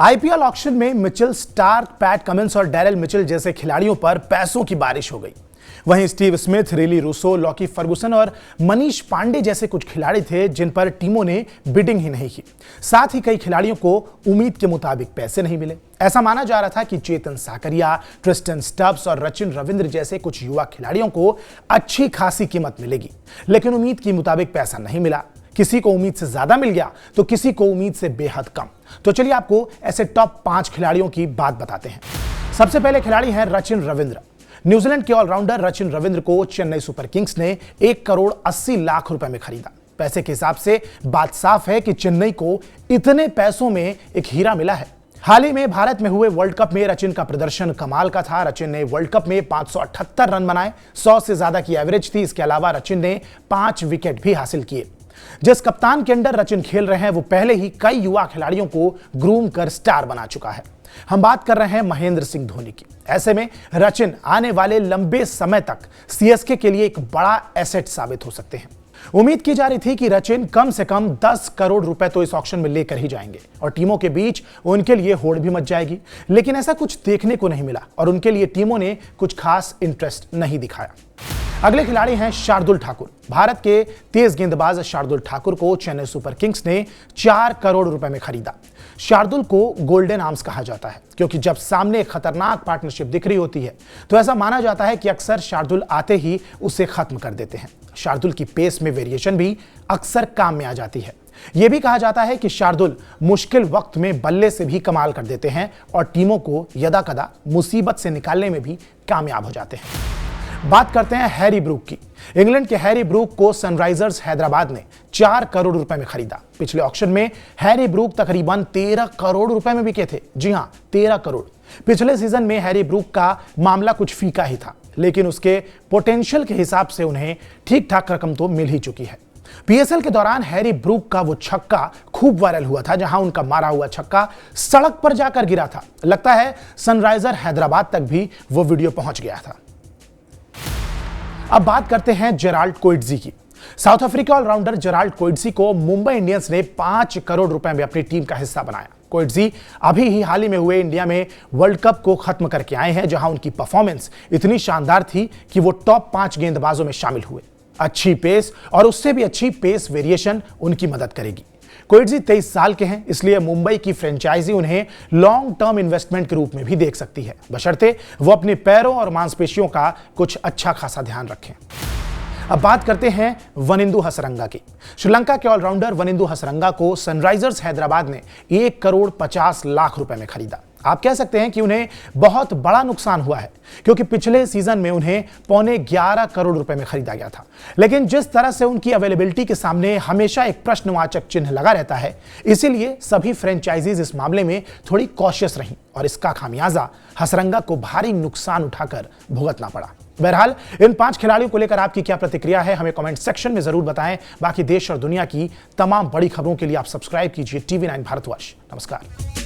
IPL auction में Mitchell Starc, PAT Cummins और Darrell Mitchell जैसे खिलाड़ियों पर पैसों की बारिश हो गई। वहीं स्टीव स्मिथ, रिली रूसो, लॉकी फर्गुसन और मनीष पांडे जैसे कुछ खिलाड़ी थे जिन पर टीमों ने बिडिंग ही नहीं की। साथ ही कई खिलाड़ियों को उम्मीद के मुताबिक पैसे नहीं मिले। ऐसा माना जा रहा था कि चेतन साकरिया, ट्रिस्टन स्टब्स और सचिन रविंद्र जैसे कुछ युवा खिलाड़ियों को अच्छी खासी कीमत मिलेगी, लेकिन उम्मीद के मुताबिक पैसा नहीं मिला। किसी को उम्मीद से ज्यादा मिल गया तो किसी को उम्मीद से बेहद कम। तो चलिए आपको ऐसे टॉप 5 खिलाड़ियों की बात बताते हैं। सबसे पहले खिलाड़ी हैं सचिन रविंद्र। न्यूजीलैंड के ऑलराउंडर सचिन रविंद्र को चेन्नई सुपर किंग्स ने 1 करोड़ 80 लाख रुपए में खरीदा। पैसे के हिसाब से बात साफ है कि चेन्नई को इतने पैसों में एक हीरा मिला है। हाल ही में भारत में हुए वर्ल्ड कप में सचिन का प्रदर्शन कमाल का था। सचिन ने वर्ल्ड कप में 578 रन बनाए, 100 से ज्यादा की एवरेज थी। इसके अलावा सचिन ने 5 विकेट भी हासिल किए। जिस कप्तान के अंडर सचिन खेल रहे हैं वो पहले ही कई युवा खिलाड़ियों को ग्रूम कर स्टार बना चुका है। हम बात कर रहे हैं महेंद्र सिंह धोनी की। ऐसे में सचिन आने वाले लंबे समय तक सीएसके के लिए एक बड़ा एसेट साबित हो सकते हैं। उम्मीद की जा रही थी कि सचिन कम से कम 10 करोड़ रुपए तो इस ऑक्शन में लेकर ही जाएंगे और टीमों के बीच उनके लिए होड़ भी मच जाएगी, लेकिन ऐसा कुछ देखने को नहीं मिला और उनके लिए टीमों ने कुछ खास इंटरेस्ट नहीं दिखाया। अगले खिलाड़ी हैं शार्दुल ठाकुर। भारत के तेज गेंदबाज शार्दुल ठाकुर को चेन्नई सुपर किंग्स ने 4 करोड़ रुपए में खरीदा। शार्दुल को गोल्डन आर्म्स कहा जाता है क्योंकि जब सामने एक खतरनाक पार्टनरशिप दिख रही होती है तो ऐसा माना जाता है कि अक्सर शार्दुल आते ही उसे खत्म कर देते हैं। शार्दुल की पेस में वेरिएशन भी अक्सर काम में आ जाती है। यह भी कहा जाता है कि शार्दुल मुश्किल वक्त में बल्ले से भी कमाल कर देते हैं और टीमों को यदाकदा मुसीबत से निकालने में भी कामयाब हो जाते हैं। बात करते हैं हैरी ब्रूक की। इंग्लैंड के हैरी ब्रूक को सनराइजर्स हैदराबाद ने 4 करोड़ रुपए में खरीदा। पिछले ऑक्शन में हैरी ब्रूक तकरीबन 13 करोड़ रुपए में बिके थे। जी हां, 13 करोड़। पिछले सीजन में हैरी ब्रूक का मामला कुछ फीका ही था, लेकिन उसके पोटेंशियल के हिसाब से उन्हें ठीक ठाक रकम तो मिल ही चुकी है। पीएसएल के दौरान हैरी ब्रूक का वो छक्का खूब वायरल हुआ था, जहां उनका मारा हुआ छक्का सड़क पर जाकर गिरा था। लगता है सनराइजर हैदराबाद तक भी वो वीडियो पहुंच गया था। अब बात करते हैं जेराल्ड कोएट्जी की। South Africa allrounder Gerald Coetzee को मुंबई इंडियंस ने 5 करोड़ रुपए में अपनी टीम का हिस्सा बनाया। कोएट्जी अभी ही हाल ही में हुए इंडिया में वर्ल्ड कप को खत्म करके आए हैं, जहां उनकी परफॉर्मेंस इतनी शानदार थी कि वो टॉप 5 गेंदबाजों में शामिल हुए। अच्छी पेस और उससे भी अच्छी पेस वेरिएशन उनकी मदद करेगी। कोएट्जी 23 साल के हैं, इसलिए मुंबई की फ्रेंचाइजी उन्हें लॉन्ग टर्म इन्वेस्टमेंट के रूप में भी देख सकती है, बशर्ते वो अपने पैरों और मांसपेशियों का कुछ अच्छा खासा ध्यान रखें। अब बात करते हैं वनिंदु हसरंगा की। श्रीलंका के ऑलराउंडर वनिंदु हसरंगा को सनराइजर्स हैदराबाद ने 1 करोड़ 50 लाख रुपए में खरीदा। आप कह सकते हैं कि उन्हें बहुत बड़ा नुकसान हुआ है क्योंकि पिछले सीजन में उन्हें 11.25 करोड़ रुपए में खरीदा गया था, लेकिन जिस तरह से उनकी अवेलेबिलिटी के सामने हमेशा एक प्रश्नवाचक चिन्ह लगा रहता है, इसीलिए सभी फ्रेंचाइजीज इस मामले में थोड़ी कॉशियस रहीं और इसका खामियाजा हसरंगा को भारी नुकसान उठाकर भुगतना पड़ा। बहरहाल इन 5 खिलाड़ियों को लेकर आपकी क्या प्रतिक्रिया है, हमें कमेंट सेक्शन में जरूर बताएं। बाकी देश और दुनिया की तमाम बड़ी खबरों के लिए आप सब्सक्राइब कीजिए TV9 भारतवर्ष। नमस्कार।